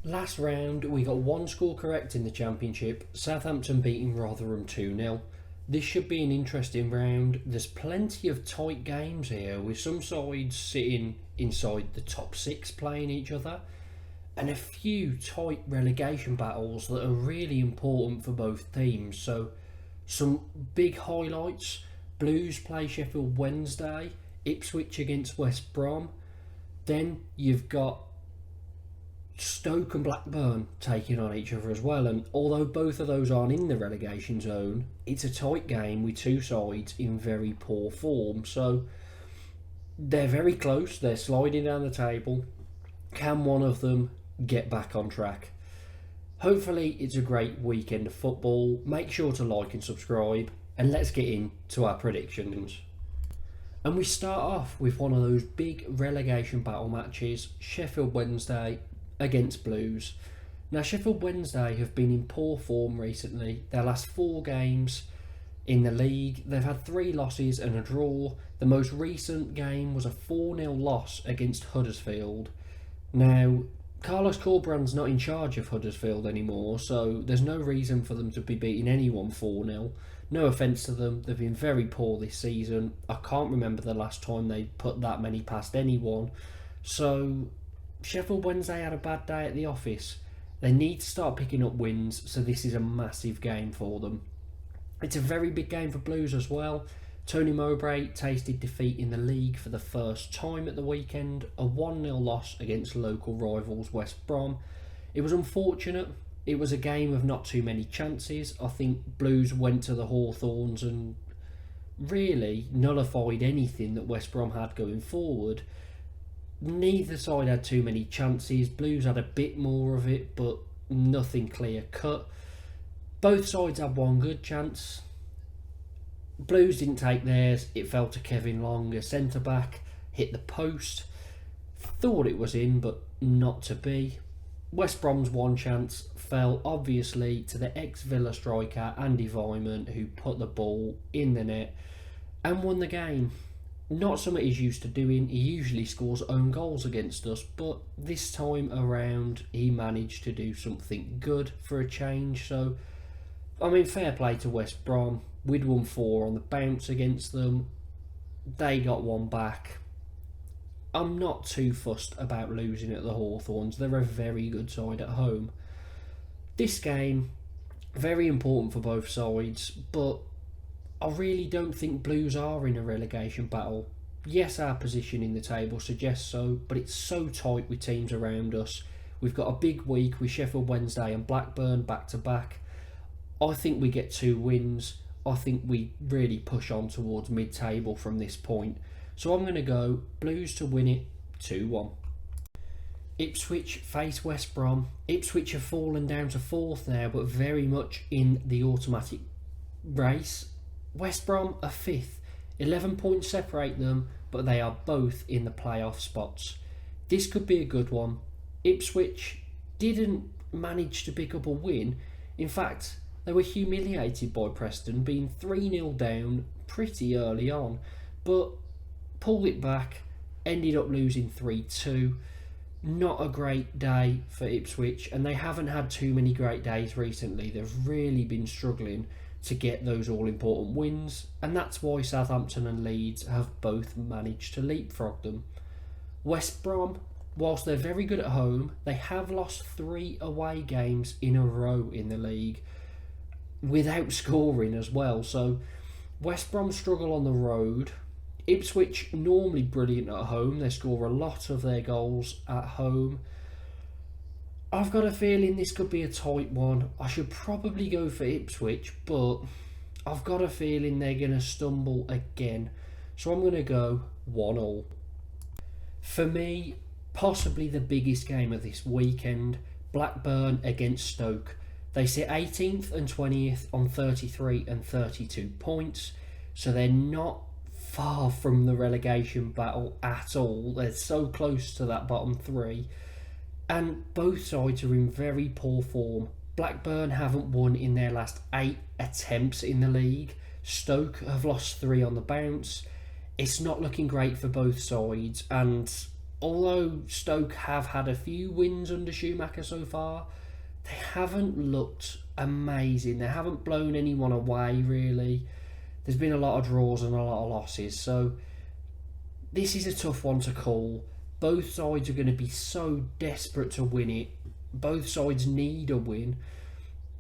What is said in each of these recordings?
Last round, we got one score correct in the Championship, Southampton beating Rotherham 2-0. This should be an interesting round. There's plenty of tight games here, with some sides sitting inside the top six playing each other, and a few tight relegation battles that are really important for both teams. So, some big highlights: Blues play Sheffield Wednesday, Ipswich against West Brom. Then you've got Stoke and Blackburn taking on each other as well, and although both of those aren't in the relegation zone, it's a tight game with two sides in very poor form. So they're very close, they're sliding down the table. Can one of them get back on track? Hopefully it's a great weekend of football. Make sure to like and subscribe, and let's get into our predictions. And we start off with one of those big relegation battle matches, Sheffield Wednesday against Blues. Now, Sheffield Wednesday have been in poor form recently. Their last 4 games in the league, they've had 3 losses and a draw. The most recent game was a 4-0 loss against Huddersfield. Now, Carlos Corberán's not in charge of Huddersfield anymore, so there's no reason for them to be beating anyone 4-0. No offence to them, they've been very poor this season. I can't remember the last time they put that many past anyone. So Sheffield Wednesday had a bad day at the office. They need to start picking up wins, so this is a massive game for them. It's a very big game for Blues as well. Tony Mowbray tasted defeat in the league for the first time at the weekend, a 1-0 loss against local rivals West Brom. It was unfortunate. It was a game of not too many chances. I think Blues went to the Hawthorns and really nullified anything that West Brom had going forward. Neither side had too many chances. Blues had a bit more of it, but nothing clear cut. Both sides had one good chance. Blues didn't take theirs. It fell to Kevin Long, a centre back, hit the post. Thought it was in, but not to be. West Brom's one chance fell obviously to the ex-Villa striker Andy Vyman, who put the ball in the net and won the game. Not something he's used to doing. He usually scores own goals against us, but this time around he managed to do something good for a change. So, I mean, fair play to West Brom. We'd won 4 on the bounce against them. They got one back. I'm not too fussed about losing at the Hawthorns. They're a very good side at home. This game, very important for both sides, but I really don't think Blues are in a relegation battle. Yes, our position in the table suggests so, but it's so tight with teams around us. We've got a big week with Sheffield Wednesday and Blackburn back to back. I think we get 2 wins. I think we really push on towards mid-table from this point. So I'm going to go Blues to win it 2-1. Ipswich face West Brom. Ipswich have fallen down to 4th now, but very much in the automatic race. West Brom are 5th. 11 points separate them, but they are both in the playoff spots. This could be a good one. Ipswich didn't manage to pick up a win. In fact, they were humiliated by Preston, being 3-0 down pretty early on, but pulled it back, ended up losing 3-2. Not a great day for Ipswich, and they haven't had too many great days recently. They've really been struggling to get those all-important wins, and that's why Southampton and Leeds have both managed to leapfrog them. West Brom, whilst they're very good at home, they have lost 3 away games in a row in the league without scoring as well. So West Brom struggle on the road. Ipswich normally brilliant at home. They score a lot of their goals at home. I've got a feeling this could be a tight one. I should probably go for Ipswich, but I've got a feeling they're going to stumble again. So I'm going to go 1-1. For me, possibly the biggest game of this weekend, Blackburn against Stoke. They sit 18th and 20th on 33 and 32 points, so they're not far from the relegation battle at all. They're so close to that bottom 3. And both sides are in very poor form. Blackburn haven't won in their last 8 attempts in the league. Stoke have lost 3 on the bounce. It's not looking great for both sides, and although Stoke have had a few wins under Schumacher so far, they haven't looked amazing. They haven't blown anyone away, really. There's been a lot of draws and a lot of losses, so this is a tough one to call. Both sides are going to be so desperate to win it. Both sides need a win,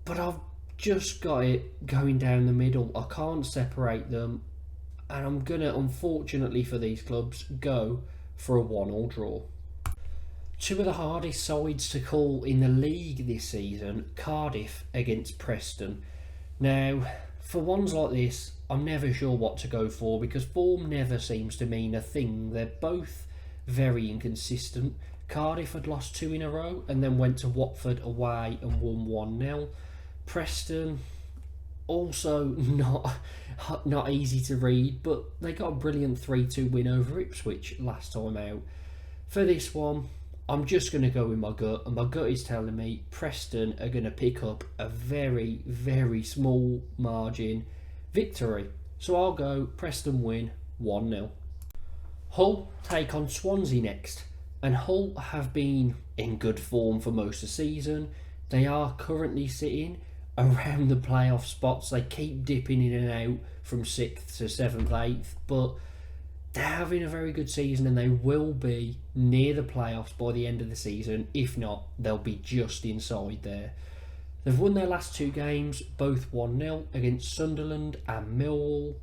but I've just got it going down the middle. I can't separate them, and I'm going to, unfortunately for these clubs, go for a 1-1 draw. Two of the hardest sides to call in the league this season, Cardiff against Preston. Now, for ones like this, I'm never sure what to go for because form never seems to mean a thing. They're both very inconsistent. Cardiff had lost 2 in a row and then went to Watford away and won 1-0. Preston, also not easy to read, but they got a brilliant 3-2 win over Ipswich last time out. For this one, I'm just going to go with my gut, and my gut is telling me Preston are going to pick up a very, very small margin victory. So I'll go Preston win 1-0. Hull take on Swansea next, and Hull have been in good form for most of the season. They are currently sitting around the playoff spots. They keep dipping in and out from 6th to 7th, 8th, but they're having a very good season and they will be near the playoffs by the end of the season. If not, they'll be just inside there. They've won their last 2 games, both 1-0 against Sunderland and Millwall.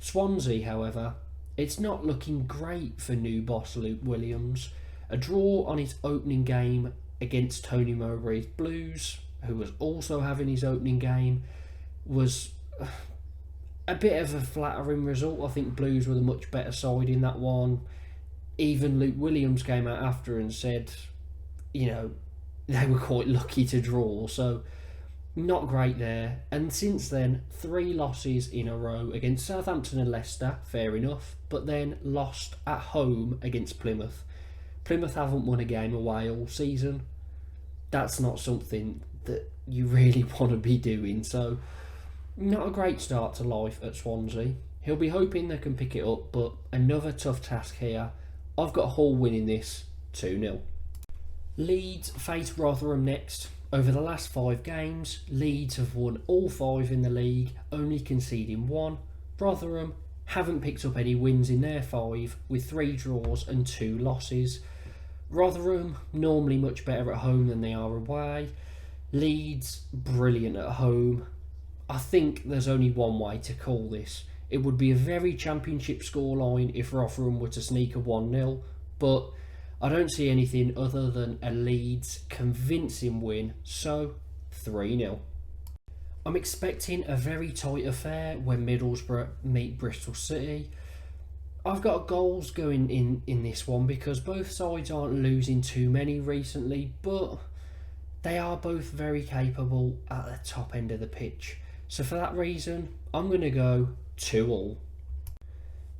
Swansea, however, it's not looking great for new boss Luke Williams. A draw on his opening game against Tony Mowbray's Blues, who was also having his opening game, was a bit of a flattering result. I think Blues were the much better side in that one. Even Luke Williams came out after and said, they were quite lucky to draw, so not great there. And since then, 3 losses in a row against Southampton and Leicester, fair enough, but then lost at home against Plymouth. Plymouth haven't won a game away all season. That's not something that you really want to be doing, so not a great start to life at Swansea. He'll be hoping they can pick it up, but another tough task here. I've got Hull winning this 2-0. Leeds face Rotherham next. Over the last 5 games, Leeds have won all 5 in the league, only conceding 1. Rotherham haven't picked up any wins in their 5, with 3 draws and 2 losses. Rotherham normally much better at home than they are away. Leeds brilliant at home. I think there's only one way to call this. It would be a very championship scoreline if Rotherham were to sneak a 1-0, but I don't see anything other than a Leeds convincing win, so 3-0. I'm expecting a very tight affair when Middlesbrough meet Bristol City. I've got goals going in this one because both sides aren't losing too many recently, but they are both very capable at the top end of the pitch. So for that reason, I'm going to go 2-2.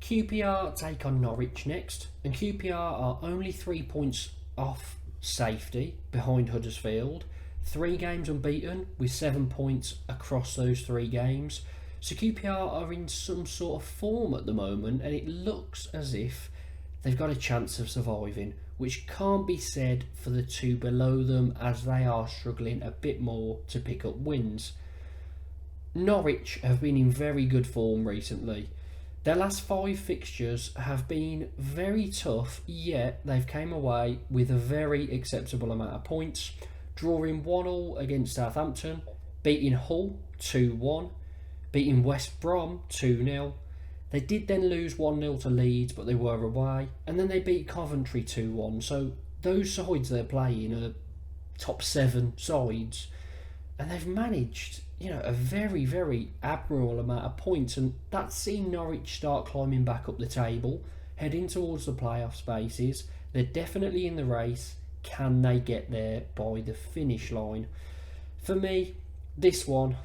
QPR take on Norwich next, and QPR are only 3 points off safety behind Huddersfield. 3 games unbeaten with 7 points across those 3 games. So QPR are in some sort of form at the moment, and it looks as if they've got a chance of surviving, which can't be said for the 2 below them as they are struggling a bit more to pick up wins. Norwich have been in very good form recently. Their last 5 fixtures have been very tough, yet they've came away with a very acceptable amount of points, drawing 1-1 against Southampton, beating Hull 2-1, beating West Brom 2-0. They did then lose 1-0 to Leeds, but they were away, and then they beat Coventry 2-1. So those sides they're playing are top 7 sides, and they've managed a very, very admirable amount of points, and that's seen Norwich start climbing back up the table, heading towards the playoff spaces. They're definitely in the race. Can they get there by the finish line? For me, this one,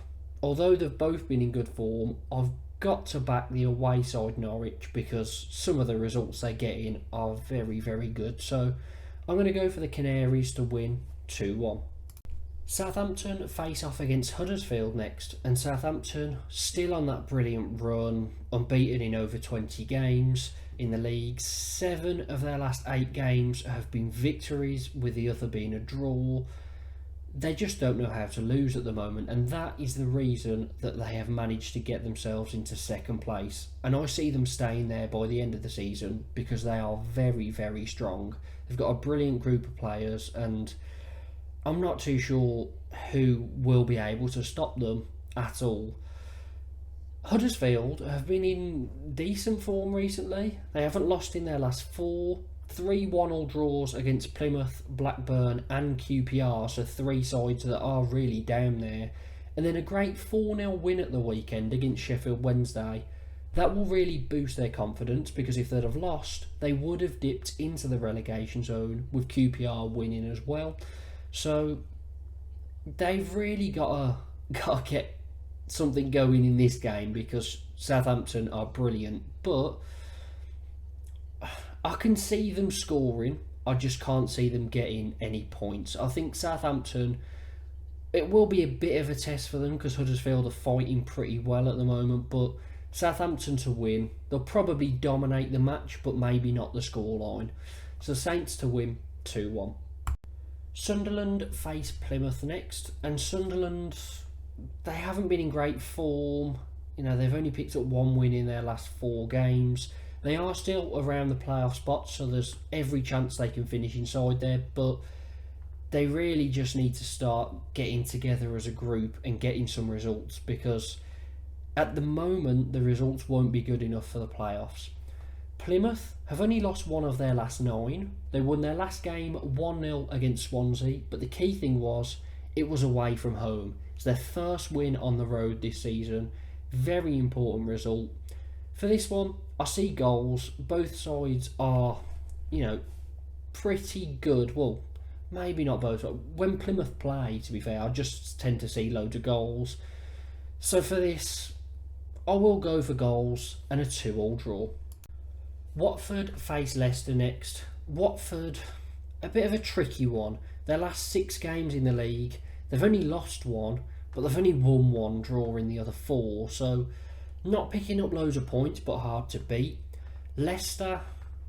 although they've both been in good form, I've got to back the away side Norwich because some of the results they're getting are very, very good. So I'm going to go for the Canaries to win 2-1. Southampton face off against Huddersfield next, and Southampton still on that brilliant run, unbeaten in over 20 games. in the league. 7 of their last 8 games have been victories, with the other being a draw. They just don't know how to lose at the moment, and that is the reason that they have managed to get themselves into second place. And I see them staying there by the end of the season because they are very, very strong. They've got a brilliant group of players, and I'm not too sure who will be able to stop them at all. Huddersfield have been in decent form recently. They haven't lost in their last 4. 3 1-all draws against Plymouth, Blackburn and QPR, so 3 sides that are really down there. And then a great 4-0 win at the weekend against Sheffield Wednesday. That will really boost their confidence, because if they'd have lost, they would have dipped into the relegation zone, with QPR winning as well. So they've really got to get something going in this game, because Southampton are brilliant, but I can see them scoring. I just can't see them getting any points. I think Southampton, it will be a bit of a test for them because Huddersfield are fighting pretty well at the moment, but Southampton to win. They'll probably dominate the match, but maybe not the scoreline. So Saints to win 2-1. Sunderland face Plymouth next, and Sunderland, they haven't been in great form. You know, they've only picked up 1 win in their last 4 games. They are still around the playoff spot, so there's every chance they can finish inside there, but they really just need to start getting together as a group and getting some results, because at the moment the results won't be good enough for the playoffs. Plymouth have only lost 1 of their last 9. They won their last game 1-0 against Swansea, but the key thing was it was away from home. It's their first win on the road this season. Very important result. For this one, I see goals. Both sides are, pretty good. Well, maybe not both. When Plymouth play, to be fair, I just tend to see loads of goals. So for this, I will go for goals and a 2-2 draw. Watford face Leicester next. Watford, a bit of a tricky one. Their last 6 games in the league, they've only lost 1, but they've only won 1, drawing the other 4. So not picking up loads of points, but hard to beat. Leicester,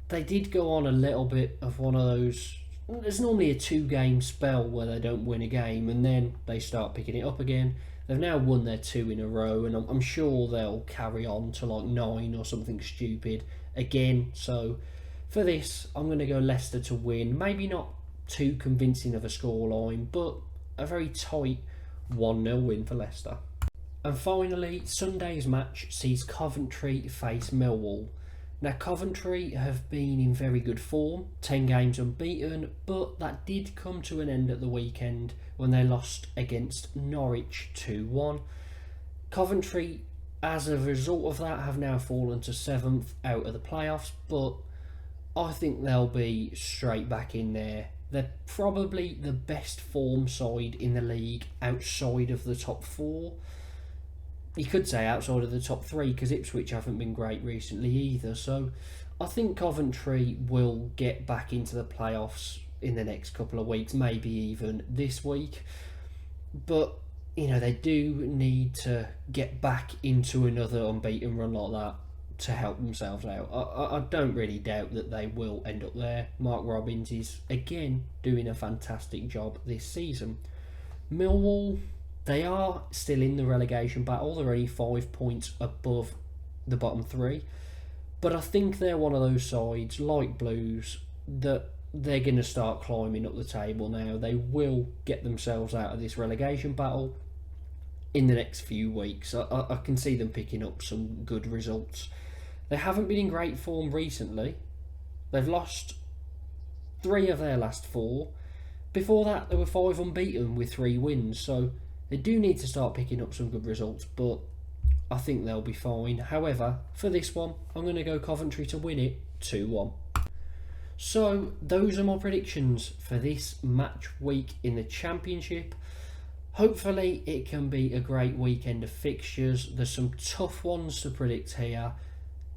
they did go on a little bit of one of those. There's normally a 2-game spell where they don't win a game and then they start picking it up again. They've now won their 2 in a row, and I'm sure they'll carry on to like 9 or something stupid again. So for this, I'm going to go Leicester to win. Maybe not too convincing of a scoreline, but a very tight 1-0 win for Leicester. And finally, Sunday's match sees Coventry face Millwall. Now, Coventry have been in very good form, 10 games unbeaten, but that did come to an end at the weekend when they lost against Norwich 2-1. Coventry, as a result of that, have now fallen to 7th out of the playoffs, but I think they'll be straight back in there. They're probably the best form side in the league outside of the top 4. You could say outside of the top 3, because Ipswich haven't been great recently either. So I think Coventry will get back into the playoffs in the next couple of weeks, maybe even this week. But, they do need to get back into another unbeaten run like that to help themselves out. I don't really doubt that they will end up there. Mark Robbins is, again, doing a fantastic job this season. Millwall, they are still in the relegation battle. They're only 5 points above the bottom 3. But I think they're one of those sides, like Blues, that they're going to start climbing up the table now. They will get themselves out of this relegation battle in the next few weeks. I can see them picking up some good results. They haven't been in great form recently. They've lost 3 of their last 4. Before that, they were 5 unbeaten with 3 wins. So they do need to start picking up some good results, but I think they'll be fine. However, for this one, I'm going to go Coventry to win it 2-1. So those are my predictions for this match week in the Championship. Hopefully it can be a great weekend of fixtures. There's some tough ones to predict here.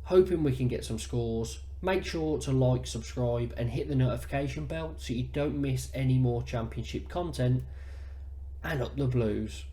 Hoping we can get some scores. Make sure to like, subscribe and hit the notification bell so you don't miss any more Championship content. And up the Blues.